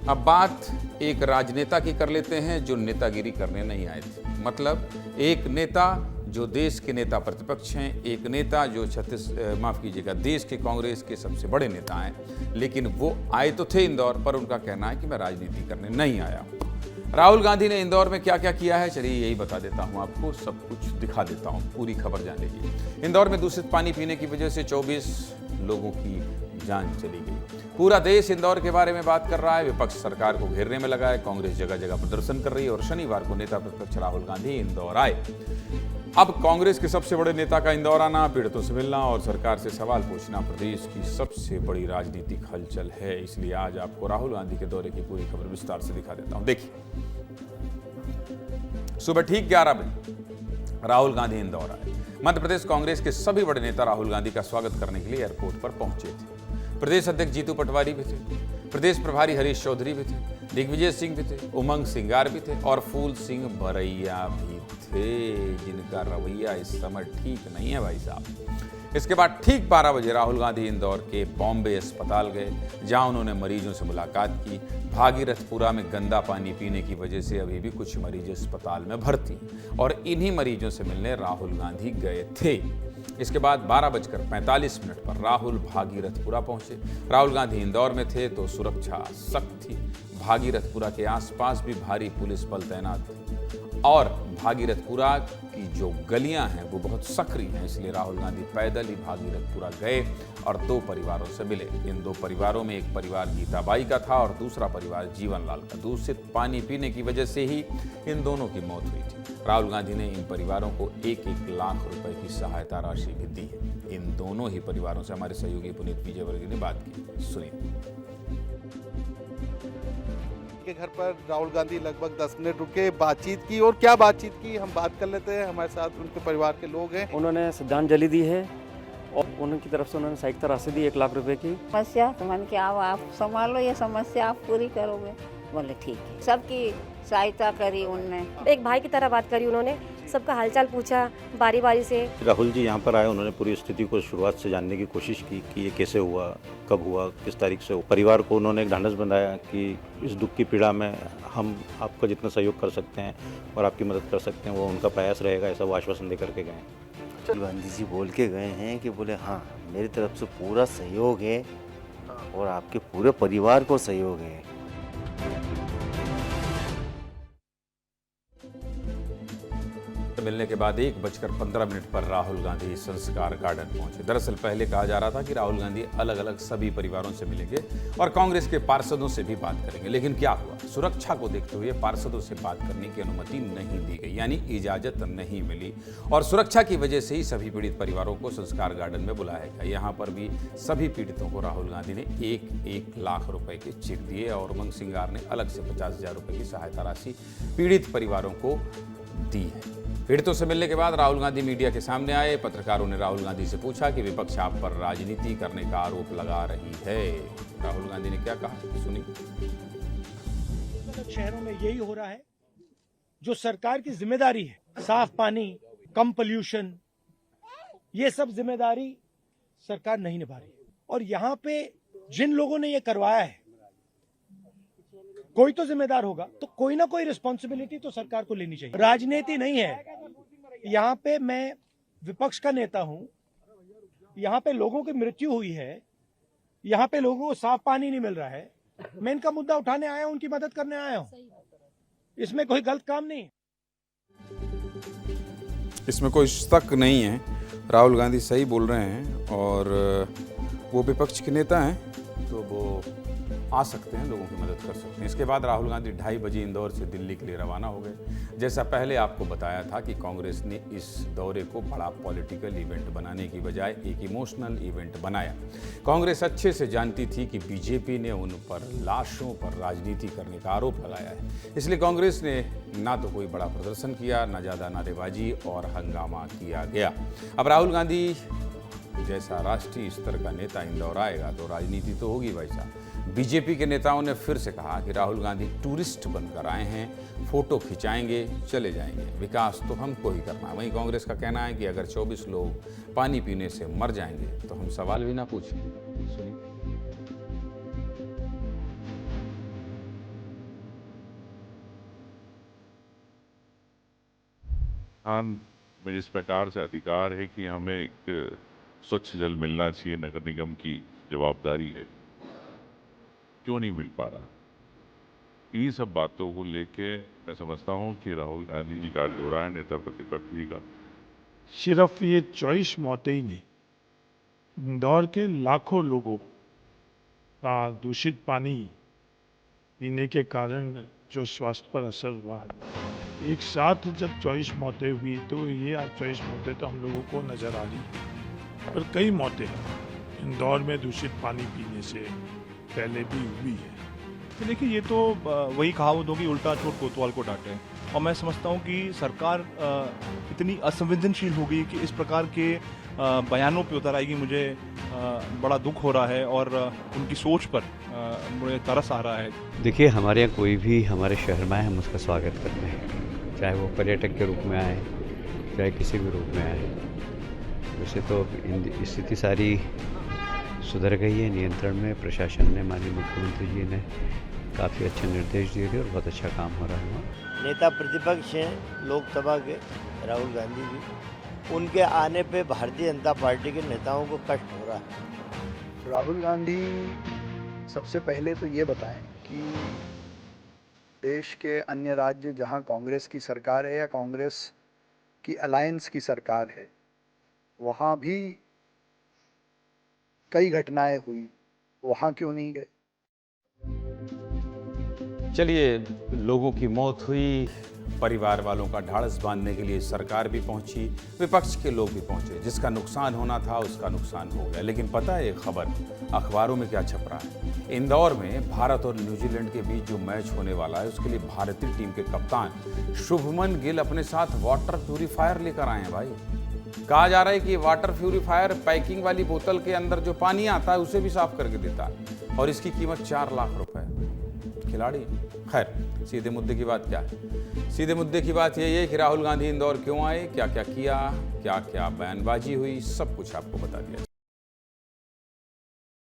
अब बात एक राजनेता की कर लेते हैं जो नेतागिरी करने नहीं आए थे। मतलब एक नेता जो देश के नेता प्रतिपक्ष हैं, एक नेता जो देश के कांग्रेस के सबसे बड़े नेता हैं, लेकिन वो आए तो थे इंदौर, पर उनका कहना है कि मैं राजनीति करने नहीं आया हूँ। राहुल गांधी ने इंदौर में क्या क्या किया है, चलिए यही बता देता हूं आपको, सब कुछ दिखा देता हूं, पूरी खबर जान लीजिए। इंदौर में दूषित पानी पीने की वजह से 24 लोगों की जान चली गई। पूरा देश इंदौर के बारे में बात कर रहा है। विपक्ष सरकार को घेरने में लगा है। कांग्रेस जगह जगह प्रदर्शन कर रही है और शनिवार को नेता प्रतिपक्ष राहुल गांधी इंदौर आए। अब कांग्रेस के सबसे बड़े नेता का इंदौर आना, पीड़ितों से मिलना और सरकार से सवाल पूछना प्रदेश की सबसे बड़ी राजनीतिक हलचल है। इसलिए आज आपको राहुल गांधी के दौरे की पूरी खबर विस्तार से दिखा देता हूं। देखिए, सुबह ठीक 11 बजे राहुल गांधी इंदौर आए। मध्य प्रदेश कांग्रेस के सभी बड़े नेता राहुल गांधी का स्वागत करने के लिए एयरपोर्ट पर पहुंचे थे। प्रदेश अध्यक्ष जीतू पटवारी भी थे, प्रदेश प्रभारी हरीश चौधरी भी थे, दिग्विजय सिंह भी थे, उमंग सिंगार भी थे और फूल सिंह बरैया भी थे, जिनका रवैया इस समय ठीक नहीं है भाई साहब। इसके बाद ठीक 12 बजे राहुल गांधी इंदौर के बॉम्बे अस्पताल गए, जहां उन्होंने मरीजों से मुलाकात की। भागीरथपुरा में गंदा पानी पीने की वजह से अभी भी कुछ मरीज अस्पताल में भर्ती और इन्हीं मरीजों से मिलने राहुल गांधी गए थे। इसके बाद 12:45 पर राहुल भागीरथपुरा पहुंचे। राहुल गांधी इंदौर में थे तो सुरक्षा सख्त थी। भागीरथपुरा के आसपास भी भारी पुलिस बल तैनात थे और भागीरथपुरा की जो गलियां हैं वो बहुत सक्रिय हैं, इसलिए राहुल गांधी पैदल ही भागीरथपुरा गए और 2 परिवारों से मिले। इन 2 परिवारों में एक परिवार गीताबाई का था और दूसरा परिवार जीवनलाल का। दूषित पानी पीने की वजह से ही इन दोनों की मौत हुई थी। राहुल गांधी ने इन परिवारों को 1-1 लाख रुपए की सहायता राशि भी दी है। इन दोनों ही परिवारों से हमारे सहयोगी पुनीत विजयवर्गीय ने बात की, सुनिए। के घर पर राहुल गांधी लगभग 10 मिनट रुके, बातचीत की। और क्या बातचीत की, हम बात कर लेते हैं। हमारे साथ उनके परिवार के लोग हैं। उन्होंने श्रद्धांजलि दी है और उनकी तरफ से उन्होंने सहायता राशि दी 1 लाख रुपए की। समस्या तो मैंने कि आओ आप संभालो, ये समस्या आप पूरी करोगे। बोले ठीक है। सबकी सहायता करी उनने, एक भाई की तरह बात करी उन्होंने, सबका हालचाल पूछा बारी बारी से। राहुल जी यहाँ पर आए, उन्होंने पूरी स्थिति को शुरुआत से जानने की कोशिश की कि ये कैसे हुआ, कब हुआ, किस तारीख से हुआ। परिवार को उन्होंने एक ढांढस बंधाया कि इस दुख की पीड़ा में हम आपका जितना सहयोग कर सकते हैं और आपकी मदद कर सकते हैं वो उनका प्रयास रहेगा, ऐसा वो आश्वासन दे करके गए। गांधी जी बोल के गए हैं कि बोले हाँ मेरी तरफ से पूरा सहयोग है और आपके पूरे परिवार को सहयोग है। मिलने के बाद 1:15 पर राहुल गांधी संस्कार गार्डन पहुंचे। दरअसल पहले कहा जा रहा था कि राहुल गांधी अलग अलग सभी परिवारों से मिलेंगे और कांग्रेस के पार्षदों से भी बात करेंगे, लेकिन क्या हुआ, सुरक्षा को देखते हुए पार्षदों से बात करने की अनुमति नहीं दी गई, यानी इजाजत नहीं मिली और सुरक्षा की वजह से ही सभी पीड़ित परिवारों को संस्कार गार्डन में बुलाया गया। यहाँ पर भी सभी पीड़ितों को राहुल गांधी ने 1-1 लाख रुपए के चेक दिए और उमंग सिंगार ने अलग से 50,000 रुपए की सहायता राशि पीड़ित परिवारों को दी है। पीड़ितों से मिलने के बाद राहुल गांधी मीडिया के सामने आए। पत्रकारों ने राहुल गांधी से पूछा कि विपक्ष आप पर राजनीति करने का आरोप लगा रही है। राहुल गांधी ने क्या कहा, सुनिए। शहरों में यही हो रहा है, जो सरकार की जिम्मेदारी है, साफ पानी, कम पोल्यूशन, ये सब जिम्मेदारी सरकार नहीं निभा रही। और यहाँ पे जिन लोगों ने ये करवाया है, कोई तो जिम्मेदार होगा, तो कोई ना कोई रिस्पॉन्सिबिलिटी तो सरकार को लेनी चाहिए। राजनीति नहीं है यहाँ पे। मैं विपक्ष का नेता हूं, यहाँ पे लोगों की मृत्यु हुई है, यहाँ पे लोगों को साफ पानी नहीं मिल रहा है। मैं इनका मुद्दा उठाने आया हूं, उनकी मदद करने आया हूं। इसमें कोई गलत काम नहीं है, इसमें कोई शक नहीं है। राहुल गांधी सही बोल रहे हैं और वो विपक्ष के नेता हैं तो वो आ सकते हैं, लोगों की मदद कर सकते हैं। इसके बाद राहुल गांधी 2:30 बजे इंदौर से दिल्ली के लिए रवाना हो गए। जैसा पहले आपको बताया था कि कांग्रेस ने इस दौरे को बड़ा पॉलिटिकल इवेंट बनाने की बजाय एक इमोशनल इवेंट बनाया। कांग्रेस अच्छे से जानती थी कि बीजेपी ने उन पर लाशों पर राजनीति करने का आरोप लगाया है, इसलिए कांग्रेस ने ना तो कोई बड़ा प्रदर्शन किया, ना ज़्यादा नारेबाजी और हंगामा किया गया। अब राहुल गांधी जैसा राष्ट्रीय स्तर का नेता इंदौर आएगा तो राजनीति तो होगी भाई साहब। बीजेपी के नेताओं ने फिर से कहा कि राहुल गांधी टूरिस्ट बनकर आए हैं, फोटो खिंचाएंगे, चले जाएंगे, विकास तो हमको ही करना है। वहीं कांग्रेस का कहना है कि अगर 24 लोग पानी पीने से मर जाएंगे तो हम सवाल भी ना पूछें। सुनिए। राजस्थान में जिस प्रकार से अधिकार है कि हमें एक स्वच्छ जल मिलना चाहिए, नगर निगम की जवाबदारी है, क्यों नहीं मिल पा रहा? इन्हीं सब बातों को लेके मैं समझता हूँ कि राहुल गांधी जी का दौरा है नेता प्रतिपक्ष जी का, सिर्फ ये 24 मौतें ही नहीं, इंदौर के लाखों लोगों का दूषित पानी पीने के कारण जो स्वास्थ्य पर असर हुआ है, एक साथ जब 24 मौतें हुई तो ये आज 24 मौतें तो हम लोगों को नज़र आ रही है, पर कई मौतें इंदौर में दूषित पानी पीने से पहले भी हुई है। तो देखिए, ये तो वही कहावत होगी, उल्टा चोर कोतवाल को डांटे। और मैं समझता हूँ कि सरकार इतनी असंवेदनशील होगी कि इस प्रकार के बयानों पे उतर आएगी। मुझे बड़ा दुख हो रहा है और उनकी सोच पर मुझे तरस आ रहा है। देखिए, हमारे यहाँ कोई भी हमारे शहर में आए, हम उसका स्वागत करते हैं, चाहे वो पर्यटक के रूप में आए, चाहे किसी भी रूप में आए। वैसे तो स्थिति सारी सुधर गई है, नियंत्रण में। प्रशासन ने, माननीय मुख्यमंत्री जी ने काफ़ी अच्छे निर्देश दिए थे और बहुत अच्छा काम हो रहा है वहाँ। नेता प्रतिपक्ष हैं लोकसभा के राहुल गांधी जी, उनके आने पे भारतीय जनता पार्टी के नेताओं को कष्ट हो रहा है। राहुल गांधी सबसे पहले तो ये बताएं कि देश के अन्य राज्य जहां कांग्रेस की सरकार है या कांग्रेस की अलायंस की सरकार है, वहां भी कई घटनाएं हुई, वहां क्यों नहीं गए? चलिए, लोगों की मौत हुई, परिवार वालों का ढाढ़स बांधने के लिए सरकार भी पहुंची, विपक्ष के लोग भी पहुंचे। जिसका नुकसान होना था उसका नुकसान हो गया। लेकिन पता है ये खबर अखबारों में क्या छप रहा है? इंदौर में भारत और न्यूजीलैंड के बीच जो मैच होने वाला है, उसके लिए भारतीय टीम के कप्तान शुभमन गिल अपने साथ वाटर प्यूरीफायर लेकर आए हैं। भाई, कहा जा रहा है कि ये वाटर प्यूरीफायर पैकिंग वाली बोतल के अंदर जो पानी आता है उसे भी साफ करके देता है और इसकी कीमत 4 लाख रुपए। खिलाड़ी। खैर, सीधे मुद्दे की बात क्या है? सीधे मुद्दे की बात यही है कि राहुल गांधी इंदौर क्यों आए, क्या क्या किया, क्या क्या बयानबाजी हुई, सब कुछ आपको बता दिया।